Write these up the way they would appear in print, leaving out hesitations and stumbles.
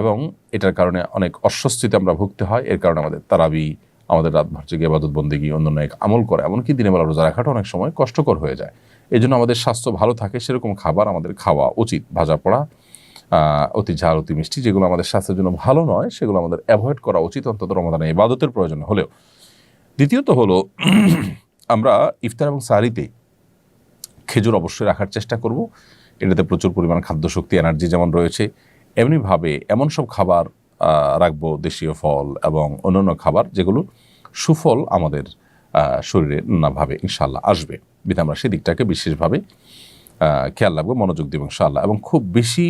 এবং এটার কারণে অনেক অস্বস্তিতে আমরা ভুগতে হয়। এর কারণে আমাদের তারাবি, আমাদের রাতভর জেগে ইবাদত বন্দেগী, অন্যান্য এক আমল করে, এমনকি দিনের বেলা রোজা রাখাটা অনেক সময় কষ্টকর হয়ে যায়। এই জন্য আমাদের স্বাস্থ্য ভালো থাকে সেরকম খাবার আমাদের খাওয়া উচিত। ভাজা পোড়া, অতি ঝাল, অতি মিষ্টি, যেগুলো আমাদের স্বাস্থ্যের জন্য ভালো নয়, সেগুলো আমাদের অ্যাভয়েড করা উচিত, অন্তত রমাদানে ইবাদতের প্রয়োজন হলেও। দ্বিতীয়ত হলো আমরা ইফতার এবং সাহরিতে খেজুর অবশ্যই রাখার চেষ্টা করব। এটাতে প্রচুর পরিমাণ খাদ্যশক্তি, এনার্জি যেমন রয়েছে, এমনিভাবে এমন সব খাবার রাখবো, দেশীয় ফল এবং অন্যান্য খাবার যেগুলো সুফল আমাদের শরীরে নানাভাবে ইনশাআল্লাহ আসবে। বিধে আমরা সেদিকটাকে বিশেষভাবে খেয়াল রাখবো, মনোযোগ দিব ইনশাআল্লাহ। এবং খুব বেশি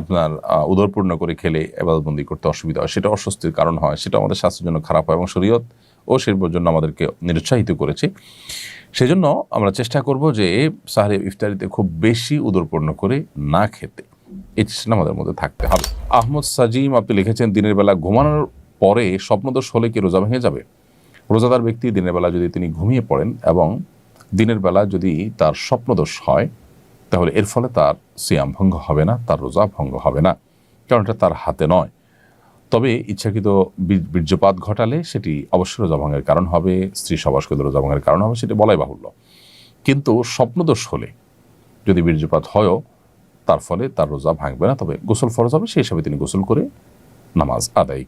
আপনার উদরপূর্ণ করে খেলে ইবাদতবন্দি করতে অসুবিধা হয়, সেটা অস্বস্তির কারণ হয়, সেটা আমাদের স্বাস্থ্যের জন্য খারাপ হয় এবং শরীয়ত ও শিল্পের জন্য আমাদেরকে নিরুৎসাহিত করেছে। সেজন্য আমরা চেষ্টা করব যে সাহরি ইফতারিতে খুব বেশি উদরপূর্ণ করে না খেতে, এই চেষ্টা আমাদের মধ্যে থাকতে হবে। আহমদ সাজিম আপনি লিখেছেন, দিনের বেলা ঘুমানোর পরে স্বপ্নদোষ হলে কি রোজা ভেঙে যাবে? রোজাদার ব্যক্তি দিনের বেলা যদি তিনি ঘুমিয়ে পড়েন এবং দিনের বেলা যদি তার স্বপ্নদোষ হয়, তাহলে এর ফলে তার সিয়াম ভঙ্গ হবে না, তার রোজা ভঙ্গ হবে না, কারণ এটা তার হাতে নয়। তবে ইচ্ছাকৃত বীর্যপাত ঘটালে সেটি অবশ্যই রোজা ভঙ্গের কারণ হবে, স্ত্রী সহবাস করলে রোজা ভঙ্গের কারণ হবে, সেটি বলাই বাহুল্য। কিন্তু স্বপ্নদোষ হলে যদি বীর্যপাত হয়ও, তার ফলে তার রোজা ভাঙবে না, তবে গোসল ফরজ হবে, সেই হিসাবে তিনি গোসল করে নামাজ আদায় করবেন।